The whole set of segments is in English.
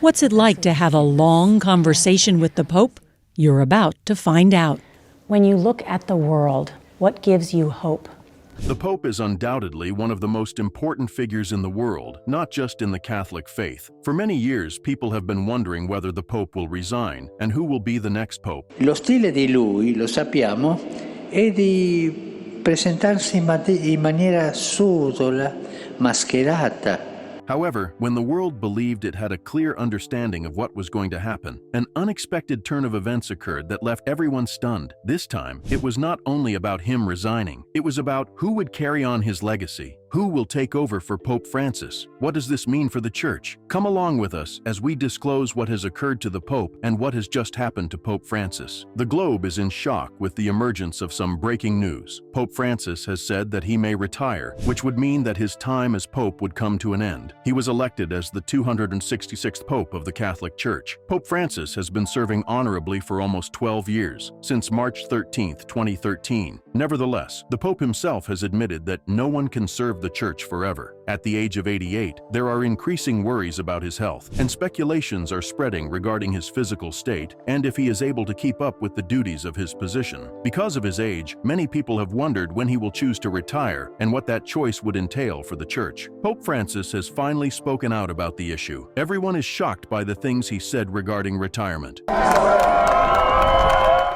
What's it like to have a long conversation with the Pope? You're about to find out. When you look at the world, what gives you hope? The Pope is undoubtedly one of the most important figures in the world, not just in the Catholic faith. For many years, people have been wondering whether the Pope will resign and who will be the next Pope. Lo stile di lui, lo sappiamo, è di presentarsi in maniera subdola, mascherata. However, when the world believed it had a clear understanding of what was going to happen, an unexpected turn of events occurred that left everyone stunned. This time, it was not only about him resigning, it was about who would carry on his legacy. Who will take over for Pope Francis? What does this mean for the Church? Come along with us as we disclose what has occurred to the Pope and what has just happened to Pope Francis. The globe is in shock with the emergence of some breaking news. Pope Francis has said that he may retire, which would mean that his time as Pope would come to an end. He was elected as the 266th Pope of the Catholic Church. Pope Francis has been serving honorably for almost 12 years, since March 13, 2013. Nevertheless, the Pope himself has admitted that no one can serve the Church forever. At the age of 88, there are increasing worries about his health, and speculations are spreading regarding his physical state and if he is able to keep up with the duties of his position. Because of his age, many people have wondered when he will choose to retire and what that choice would entail for the Church. Pope Francis has finally spoken out about the issue. Everyone is shocked by the things he said regarding retirement.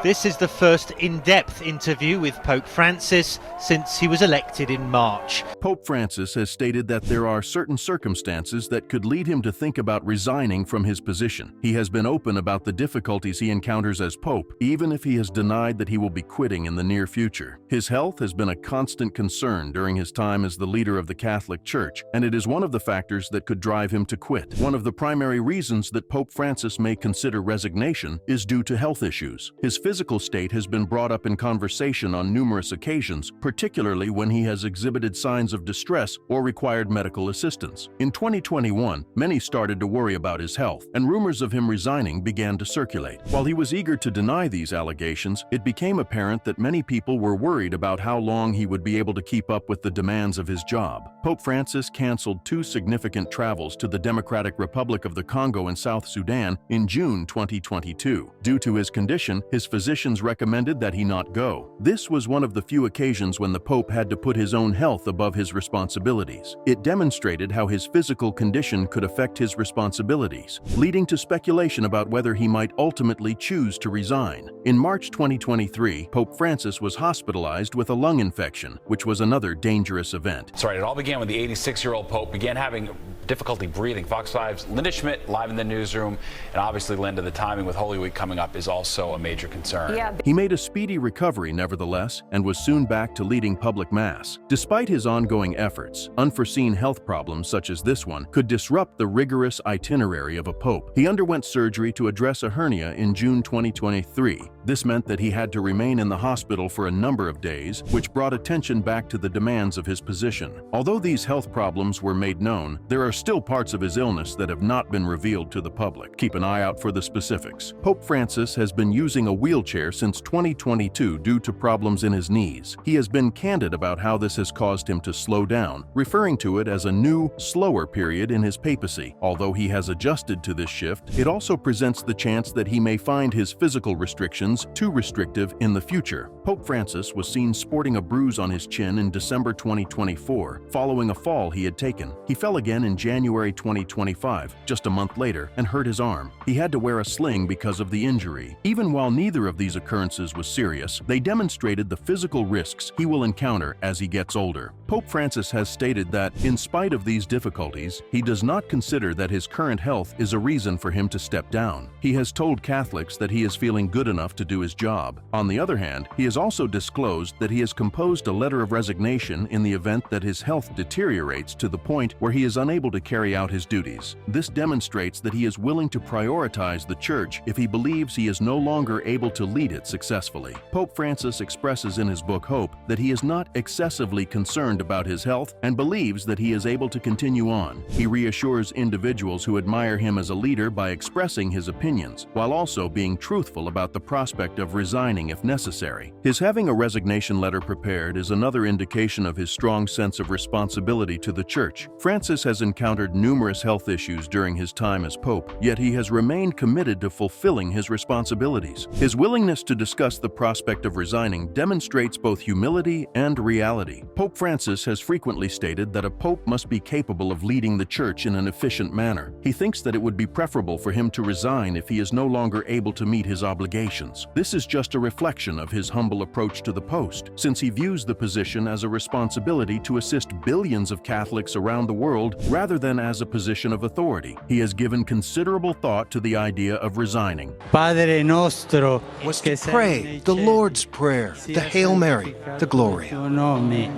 This is the first in-depth interview with Pope Francis since he was elected in March. Pope Francis has stated that there are certain circumstances that could lead him to think about resigning from his position. He has been open about the difficulties he encounters as Pope, even if he has denied that he will be quitting in the near future. His health has been a constant concern during his time as the leader of the Catholic Church, and it is one of the factors that could drive him to quit. One of the primary reasons that Pope Francis may consider resignation is due to health issues. His physical state has been brought up in conversation on numerous occasions, particularly when he has exhibited signs of distress or required medical assistance. In 2021, many started to worry about his health, and rumors of him resigning began to circulate. While he was eager to deny these allegations, it became apparent that many people were worried about how long he would be able to keep up with the demands of his job. Pope Francis canceled 2 significant travels to the Democratic Republic of the Congo and South Sudan in June 2022. Due to his condition, his physicians recommended that he not go. This was one of the few occasions when the Pope had to put his own health above his responsibilities. It demonstrated how his physical condition could affect his responsibilities, leading to speculation about whether he might ultimately choose to resign. In March 2023, Pope Francis was hospitalized with a lung infection, which was another dangerous event. That's right. It all began when the 86-year-old Pope began having difficulty breathing. Fox 5's Linda Schmidt live in the newsroom, and obviously, Linda, the timing with Holy Week coming up is also a major concern. Yeah. He made a speedy recovery, nevertheless, and was soon back to leading public mass. Despite his ongoing efforts, unforeseen health problems such as this one could disrupt the rigorous itinerary of a pope. He underwent surgery to address a hernia in June 2023. This meant that he had to remain in the hospital for a number of days, which brought attention back to the demands of his position. Although these health problems were made known, there are still parts of his illness that have not been revealed to the public. Keep an eye out for the specifics. Pope Francis has been using a wheelchair since 2022 due to problems in his knees. He has been candid about how this has caused him to slow down, referring to it as a new, slower period in his papacy. Although he has adjusted to this shift, it also presents the chance that he may find his physical restrictions too restrictive in the future. Pope Francis was seen sporting a bruise on his chin in December 2024, following a fall he had taken. He fell again in January 2025, just a month later, and hurt his arm. He had to wear a sling because of the injury. Even while neither of these occurrences was serious, they demonstrated the physical risks he will encounter as he gets older. Pope Francis has stated that, in spite of these difficulties, he does not consider that his current health is a reason for him to step down. He has told Catholics that he is feeling good enough to do his job. On the other hand, he has also disclosed that he has composed a letter of resignation in the event that his health deteriorates to the point where he is unable to carry out his duties. This demonstrates that he is willing to prioritize the Church if he believes he is no longer able to lead it successfully. Pope Francis expresses in his book Hope that he is not excessively concerned about his health and believes that he is able to continue on. He reassures individuals who admire him as a leader by expressing his opinions, while also being truthful about the prospects prospect of resigning if necessary. His having a resignation letter prepared is another indication of his strong sense of responsibility to the Church. Francis has encountered numerous health issues during his time as Pope, yet he has remained committed to fulfilling his responsibilities. His willingness to discuss the prospect of resigning demonstrates both humility and reality. Pope Francis has frequently stated that a pope must be capable of leading the Church in an efficient manner. He thinks that it would be preferable for him to resign if he is no longer able to meet his obligations. This is just a reflection of his humble approach to the post, since he views the position as a responsibility to assist billions of Catholics around the world rather than as a position of authority. He has given considerable thought to the idea of resigning. Padre nostro, Was to pray the Lord's Prayer, the Hail Mary, the Gloria. tuo nome,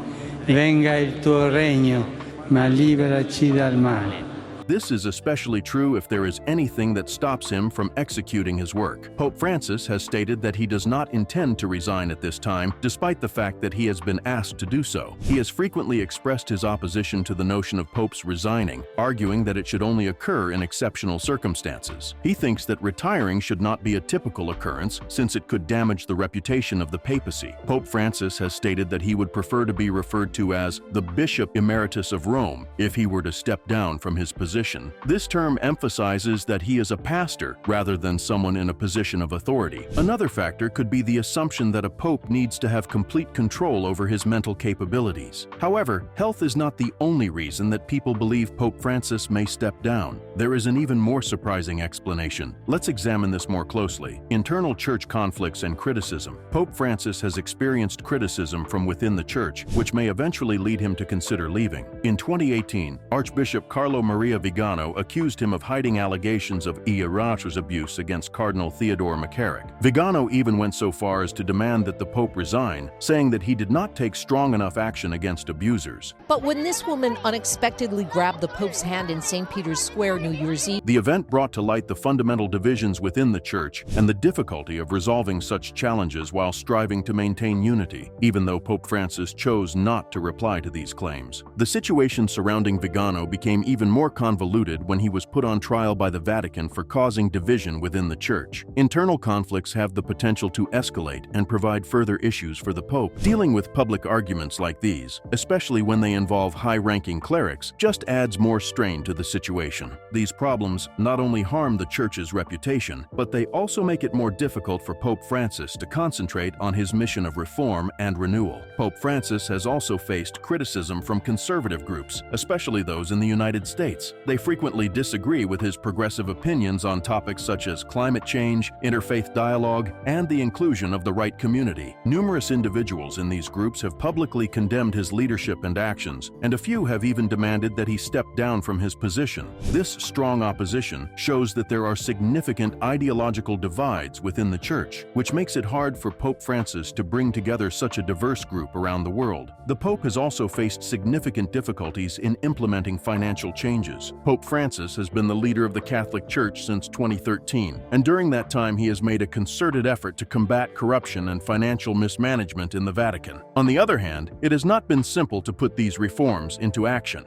venga il tuo regno, ma liberaci dal male. This is especially true if there is anything that stops him from executing his work. Pope Francis has stated that he does not intend to resign at this time, despite the fact that he has been asked to do so. He has frequently expressed his opposition to the notion of popes resigning, arguing that it should only occur in exceptional circumstances. He thinks that retiring should not be a typical occurrence, since it could damage the reputation of the papacy. Pope Francis has stated that he would prefer to be referred to as the Bishop Emeritus of Rome if he were to step down from his position. This term emphasizes that he is a pastor rather than someone in a position of authority. Another factor could be the assumption that a pope needs to have complete control over his mental capabilities. However, health is not the only reason that people believe Pope Francis may step down. There is an even more surprising explanation. Let's examine this more closely. Internal church conflicts and criticism. Pope Francis has experienced criticism from within the church, which may eventually lead him to consider leaving. In 2018, Archbishop Carlo Maria Vigano accused him of hiding allegations of Ieratos abuse against Cardinal Theodore McCarrick. Vigano even went so far as to demand that the Pope resign, saying that he did not take strong enough action against abusers. But when this woman unexpectedly grabbed the Pope's hand in St. Peter's Square New Year's Eve, The event brought to light the fundamental divisions within the Church and the difficulty of resolving such challenges while striving to maintain unity, even though Pope Francis chose not to reply to these claims. The situation surrounding Vigano became even more convoluted when he was put on trial by the Vatican for causing division within the Church. Internal conflicts have the potential to escalate and provide further issues for the Pope. Dealing with public arguments like these, especially when they involve high-ranking clerics, just adds more strain to the situation. These problems not only harm the Church's reputation, but they also make it more difficult for Pope Francis to concentrate on his mission of reform and renewal. Pope Francis has also faced criticism from conservative groups, especially those in the United States. They frequently disagree with his progressive opinions on topics such as climate change, interfaith dialogue, and the inclusion of the right community. Numerous individuals in these groups have publicly condemned his leadership and actions, and a few have even demanded that he step down from his position. This strong opposition shows that there are significant ideological divides within the Church, which makes it hard for Pope Francis to bring together such a diverse group around the world. The Pope has also faced significant difficulties in implementing financial changes. Pope Francis has been the leader of the Catholic Church since 2013, and during that time he has made a concerted effort to combat corruption and financial mismanagement in the Vatican. On the other hand, it has not been simple to put these reforms into action.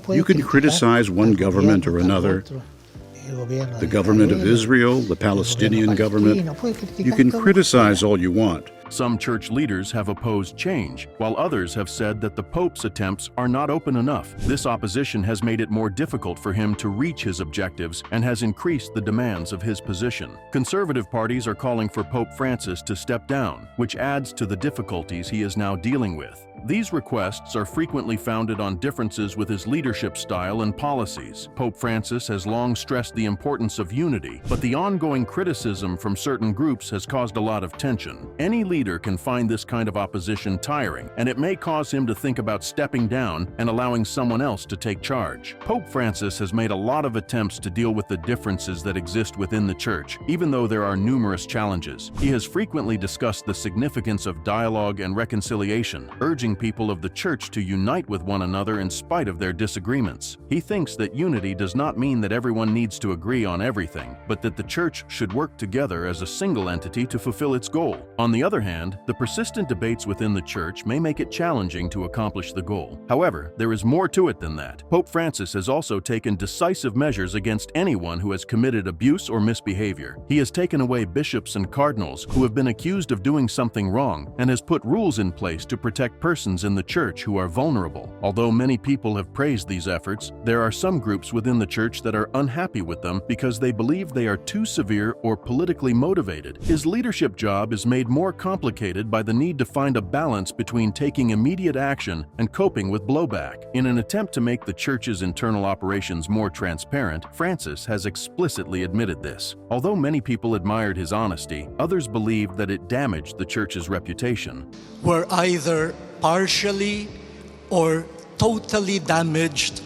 You can criticize one government or another, the government of Israel, the Palestinian government. You can criticize all you want. Some church leaders have opposed change, while others have said that the Pope's attempts are not open enough. This opposition has made it more difficult for him to reach his objectives and has increased the demands of his position. Conservative parties are calling for Pope Francis to step down, which adds to the difficulties he is now dealing with. These requests are frequently founded on differences with his leadership style and policies. Pope Francis has long stressed the importance of unity, but the ongoing criticism from certain groups has caused a lot of tension. Any leader can find this kind of opposition tiring, and it may cause him to think about stepping down and allowing someone else to take charge. Pope Francis has made a lot of attempts to deal with the differences that exist within the Church, even though there are numerous challenges. He has frequently discussed the significance of dialogue and reconciliation, urging people of the Church to unite with one another in spite of their disagreements. He thinks that unity does not mean that everyone needs to agree on everything, but that the Church should work together as a single entity to fulfill its goal. On the other hand, the persistent debates within the church may make it challenging to accomplish the goal. However, there is more to it than that. Pope Francis has also taken decisive measures against anyone who has committed abuse or misbehavior. He has taken away bishops and cardinals who have been accused of doing something wrong and has put rules in place to protect persons in the church who are vulnerable. Although many people have praised these efforts, there are some groups within the church that are unhappy with them because they believe they are too severe or politically motivated. His leadership job is made more complicated by the need to find a balance between taking immediate action and coping with blowback. In an attempt to make the church's internal operations more transparent, Francis has explicitly admitted this. Although many people admired his honesty, others believed that it damaged the church's reputation. Were either partially or totally damaged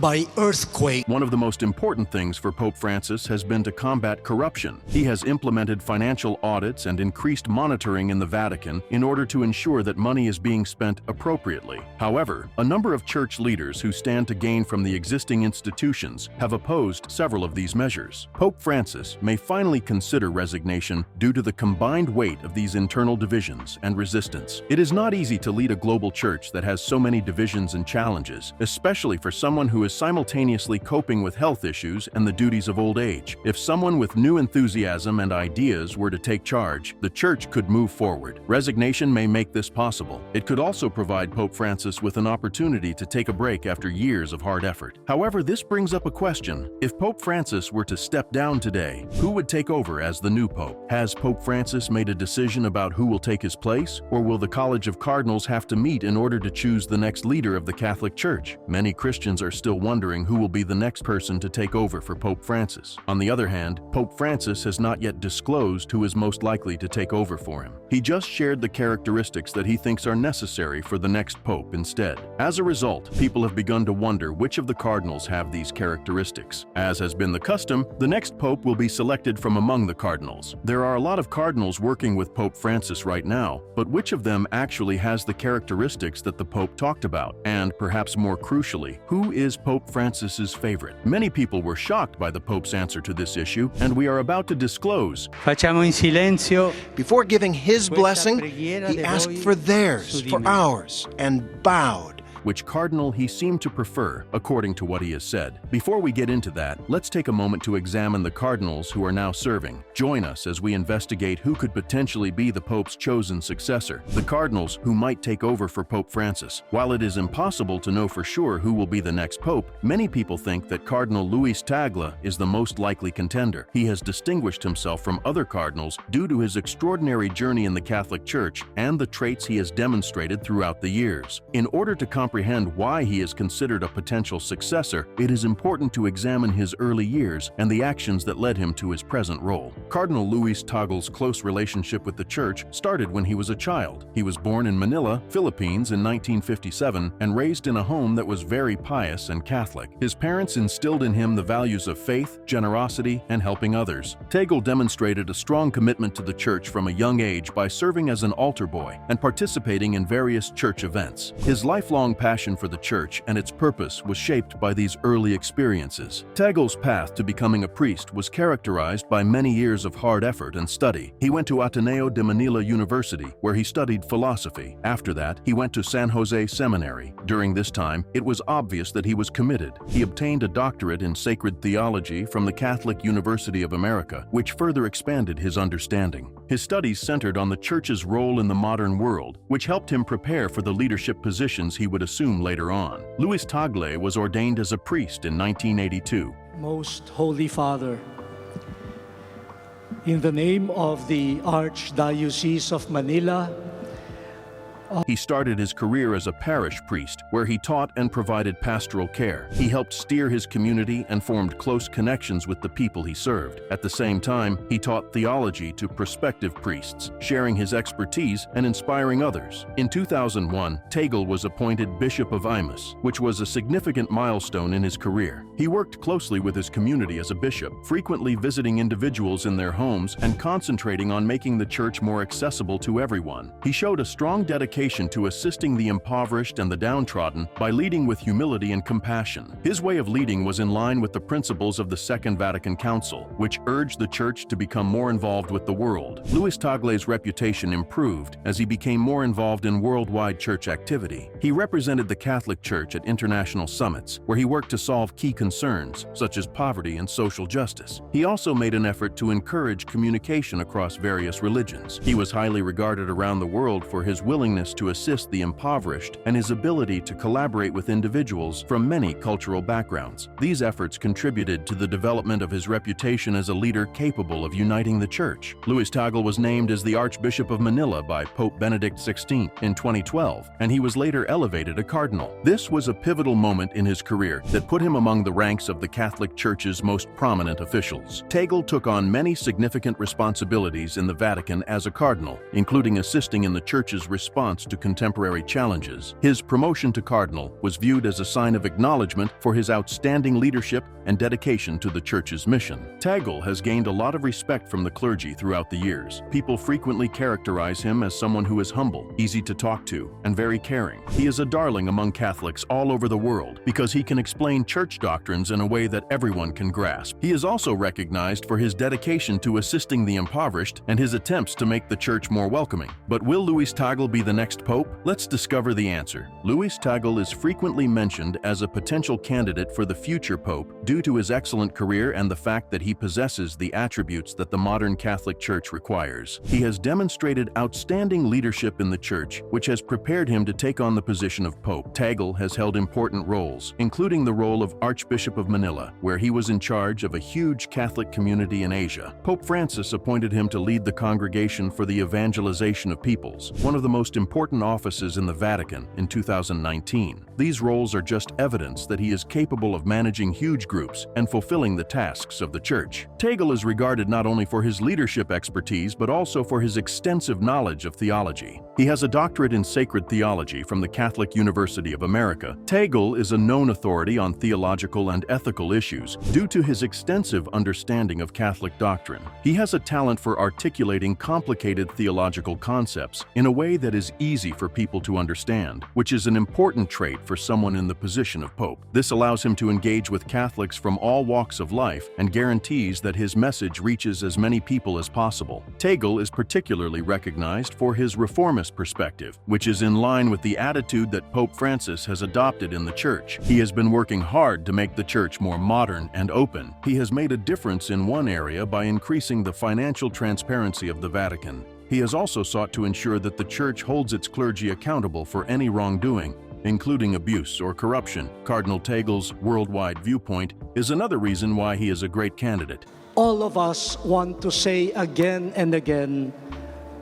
by earthquake. One of the most important things for Pope Francis has been to combat corruption. He has implemented financial audits and increased monitoring in the Vatican in order to ensure that money is being spent appropriately. However, a number of church leaders who stand to gain from the existing institutions have opposed several of these measures. Pope Francis may finally consider resignation due to the combined weight of these internal divisions and resistance. It is not easy to lead a global church that has so many divisions and challenges, especially for someone who is simultaneously coping with health issues and the duties of old age. If someone with new enthusiasm and ideas were to take charge, the church could move forward. Resignation may make this possible. It could also provide Pope Francis with an opportunity to take a break after years of hard effort. However, this brings up a question. If Pope Francis were to step down today, who would take over as the new pope? Has Pope Francis made a decision about who will take his place, or will the College of Cardinals have to meet in order to choose the next leader of the Catholic Church? Many Christians are still wondering who will be the next person to take over for Pope Francis. On the other hand, Pope Francis has not yet disclosed who is most likely to take over for him. He just shared the characteristics that he thinks are necessary for the next pope instead. As a result, people have begun to wonder which of the cardinals have these characteristics. As has been the custom, the next pope will be selected from among the cardinals. There are a lot of cardinals working with Pope Francis right now, but which of them actually has the characteristics that the pope talked about? And perhaps more crucially, who is Pope Francis's favorite? Many people were shocked by the Pope's answer to this issue, and we are about to disclose. Facciamo in silenzio. Before giving his blessing, he asked for theirs, for ours, and bowed. Which cardinal he seemed to prefer, according to what he has said. Before we get into that, let's take a moment to examine the cardinals who are now serving. Join us as we investigate who could potentially be the Pope's chosen successor, the cardinals who might take over for Pope Francis. While it is impossible to know for sure who will be the next pope, many people think that Cardinal Luis Tagle is the most likely contender. He has distinguished himself from other cardinals due to his extraordinary journey in the Catholic Church and the traits he has demonstrated throughout the years. In order to comprehend why he is considered a potential successor, it is important to examine his early years and the actions that led him to his present role. Cardinal Luis Tagle's close relationship with the Church started when he was a child. He was born in Manila, Philippines in 1957 and raised in a home that was very pious and Catholic. His parents instilled in him the values of faith, generosity, and helping others. Tagle demonstrated a strong commitment to the Church from a young age by serving as an altar boy and participating in various church events. His lifelong passion for the Church and its purpose was shaped by these early experiences. Tagle's path to becoming a priest was characterized by many years of hard effort and study. He went to Ateneo de Manila University, where he studied philosophy. After that, he went to San Jose Seminary. During this time, it was obvious that he was committed. He obtained a doctorate in sacred theology from the Catholic University of America, which further expanded his understanding. His studies centered on the Church's role in the modern world, which helped him prepare for the leadership positions he would assume later on. Luis Tagle was ordained as a priest in 1982. Most Holy Father, in the name of the Archdiocese of Manila, He started his career as a parish priest, where he taught and provided pastoral care. He helped steer his community and formed close connections with the people he served. At the same time, he taught theology to prospective priests, sharing his expertise and inspiring others. In 2001, Tagle was appointed Bishop of Imus, which was a significant milestone in his career. He worked closely with his community as a bishop, frequently visiting individuals in their homes and concentrating on making the church more accessible to everyone. He showed a strong dedication dedication to assisting the impoverished and the downtrodden by leading with humility and compassion. His way of leading was in line with the principles of the Second Vatican Council, which urged the Church to become more involved with the world. Louis Tagle's reputation improved as he became more involved in worldwide church activity. He represented the Catholic Church at international summits, where he worked to solve key concerns, such as poverty and social justice. He also made an effort to encourage communication across various religions. He was highly regarded around the world for his willingness to assist the impoverished and his ability to collaborate with individuals from many cultural backgrounds. These efforts contributed to the development of his reputation as a leader capable of uniting the Church. Louis Tagle was named as the Archbishop of Manila by Pope Benedict XVI in 2012, and he was later elevated a cardinal. This was a pivotal moment in his career that put him among the ranks of the Catholic Church's most prominent officials. Tagle took on many significant responsibilities in the Vatican as a cardinal, including assisting in the Church's response to contemporary challenges. His promotion to cardinal was viewed as a sign of acknowledgement for his outstanding leadership and dedication to the Church's mission. Tagle has gained a lot of respect from the clergy throughout the years. People frequently characterize him as someone who is humble, easy to talk to, and very caring. He is a darling among Catholics all over the world because he can explain church doctrines in a way that everyone can grasp. He is also recognized for his dedication to assisting the impoverished and his attempts to make the Church more welcoming. But will Louis Tagle be the next pope? Let's discover the answer. Louis Tagle is frequently mentioned as a potential candidate for the future pope due to his excellent career and the fact that he possesses the attributes that the modern Catholic Church requires. He has demonstrated outstanding leadership in the Church, which has prepared him to take on the position of pope. Tagle has held important roles, including the role of Archbishop of Manila, where he was in charge of a huge Catholic community in Asia. Pope Francis appointed him to lead the Congregation for the Evangelization of Peoples, one of the most important offices in the Vatican, in 2019. These roles are just evidence that he is capable of managing huge groups and fulfilling the tasks of the Church. Tagle is regarded not only for his leadership expertise, but also for his extensive knowledge of theology. He has a doctorate in sacred theology from the Catholic University of America. Tagle is a known authority on theological and ethical issues due to his extensive understanding of Catholic doctrine. He has a talent for articulating complicated theological concepts in a way that is easy for people to understand, which is an important trait for someone in the position of pope. This allows him to engage with Catholics from all walks of life and guarantees that his message reaches as many people as possible. Tagle is particularly recognized for his reformist perspective, which is in line with the attitude that Pope Francis has adopted in the Church. He has been working hard to make the Church more modern and open. He has made a difference in one area by increasing the financial transparency of the Vatican. He has also sought to ensure that the Church holds its clergy accountable for any wrongdoing, including abuse or corruption. Cardinal Tagle's worldwide viewpoint is another reason why he is a great candidate. All of us want to say again and again,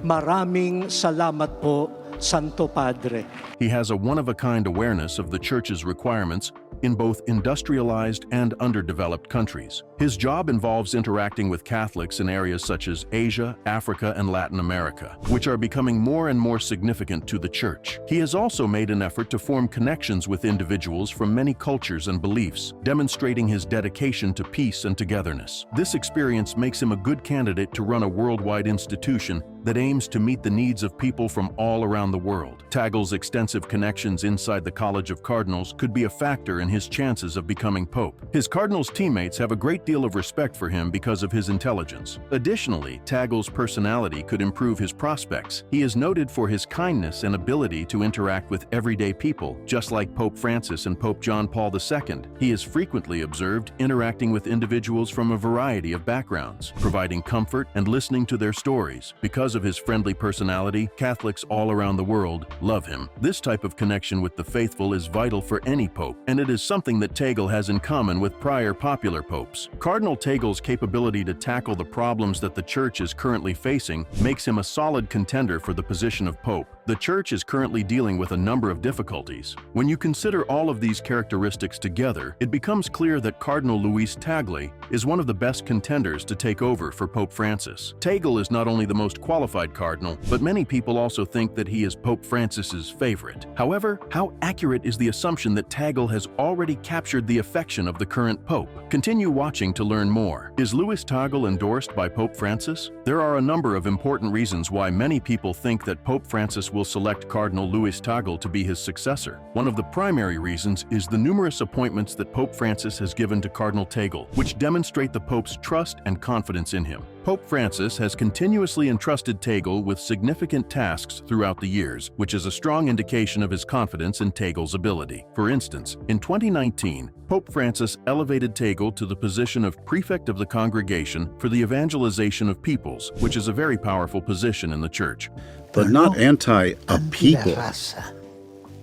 maraming salamat po, Santo Padre. He has a one-of-a-kind awareness of the Church's requirements in both industrialized and underdeveloped countries. His job involves interacting with Catholics in areas such as Asia, Africa, and Latin America, which are becoming more and more significant to the Church. He has also made an effort to form connections with individuals from many cultures and beliefs, demonstrating his dedication to peace and togetherness. This experience makes him a good candidate to run a worldwide institution that aims to meet the needs of people from all around the world. Tagle's extensive connections inside the College of Cardinals could be a factor in his chances of becoming pope. His Cardinals teammates have a great deal of respect for him because of his intelligence. Additionally, Tagle's personality could improve his prospects. He is noted for his kindness and ability to interact with everyday people, just like Pope Francis and Pope John Paul II. He is frequently observed interacting with individuals from a variety of backgrounds, providing comfort and listening to their stories. Because of his friendly personality, Catholics all around the world love him. This type of connection with the faithful is vital for any pope, and it is something that Tagle has in common with prior popular popes. Cardinal Tagle's capability to tackle the problems that the Church is currently facing makes him a solid contender for the position of pope. The Church is currently dealing with a number of difficulties. When you consider all of these characteristics together, it becomes clear that Cardinal Louis Tagle is one of the best contenders to take over for Pope Francis. Tagle is not only the most qualified qualified cardinal, but many people also think that he is Pope Francis's favorite. However, how accurate is the assumption that Tagle has already captured the affection of the current pope? Continue watching to learn more. Is Louis Tagle endorsed by Pope Francis? There are a number of important reasons why many people think that Pope Francis will select Cardinal Louis Tagle to be his successor. One of the primary reasons is the numerous appointments that Pope Francis has given to Cardinal Tagle, which demonstrate the Pope's trust and confidence in him. Pope Francis has continuously entrusted Tagle with significant tasks throughout the years, which is a strong indication of his confidence in Tagle's ability. For instance, in 2019, Pope Francis elevated Tagle to the position of Prefect of the Congregation for the Evangelization of Peoples, which is a very powerful position in the Church. But not anti-a people.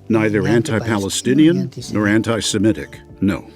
Neither anti-Palestinian nor anti-Semitic, no.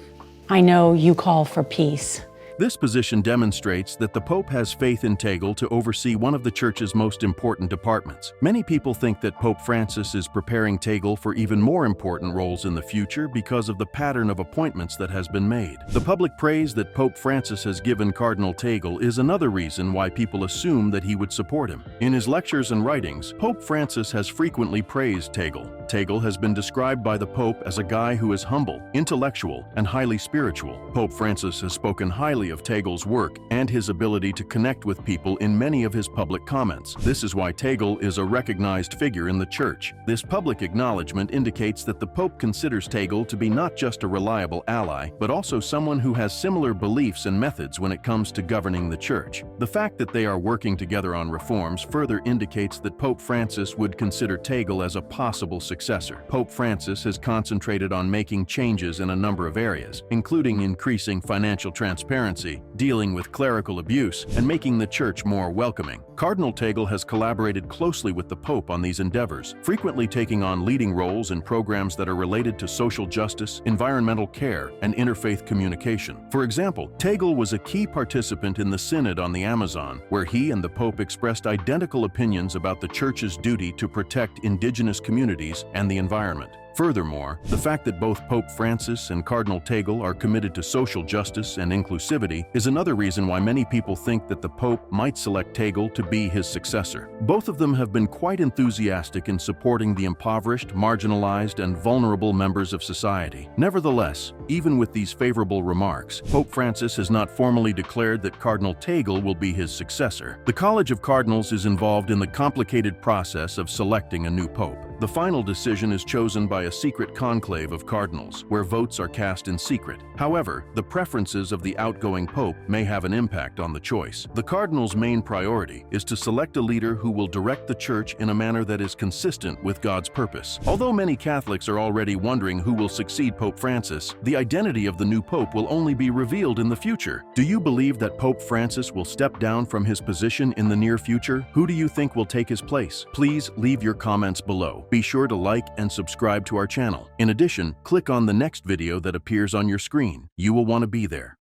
I know you call for peace. This position demonstrates that the Pope has faith in Tagle to oversee one of the Church's most important departments. Many people think that Pope Francis is preparing Tagle for even more important roles in the future because of the pattern of appointments that has been made. The public praise that Pope Francis has given Cardinal Tagle is another reason why people assume that he would support him. In his lectures and writings, Pope Francis has frequently praised Tagle. Tagle has been described by the Pope as a guy who is humble, intellectual, and highly spiritual. Pope Francis has spoken highly of Tagle's work and his ability to connect with people in many of his public comments. This is why Tagle is a recognized figure in the Church. This public acknowledgement indicates that the Pope considers Tagle to be not just a reliable ally, but also someone who has similar beliefs and methods when it comes to governing the Church. The fact that they are working together on reforms further indicates that Pope Francis would consider Tagle as a possible successor. Pope Francis has concentrated on making changes in a number of areas, including increasing financial transparency, dealing with clerical abuse, and making the Church more welcoming. Cardinal Tagle has collaborated closely with the Pope on these endeavors, frequently taking on leading roles in programs that are related to social justice, environmental care, and interfaith communication. For example, Tagle was a key participant in the Synod on the Amazon, where he and the Pope expressed identical opinions about the Church's duty to protect indigenous communities and the environment. Furthermore, the fact that both Pope Francis and Cardinal Tagle are committed to social justice and inclusivity is another reason why many people think that the Pope might select Tagle to be his successor. Both of them have been quite enthusiastic in supporting the impoverished, marginalized, and vulnerable members of society. Nevertheless, even with these favorable remarks, Pope Francis has not formally declared that Cardinal Tagle will be his successor. The College of Cardinals is involved in the complicated process of selecting a new pope. The final decision is chosen by a secret conclave of cardinals, where votes are cast in secret. However, the preferences of the outgoing pope may have an impact on the choice. The cardinals' main priority is to select a leader who will direct the Church in a manner that is consistent with God's purpose. Although many Catholics are already wondering who will succeed Pope Francis, the identity of the new pope will only be revealed in the future. Do you believe that Pope Francis will step down from his position in the near future? Who do you think will take his place? Please leave your comments below. Be sure to like and subscribe to our channel. In addition, click on the next video that appears on your screen. You will want to be there.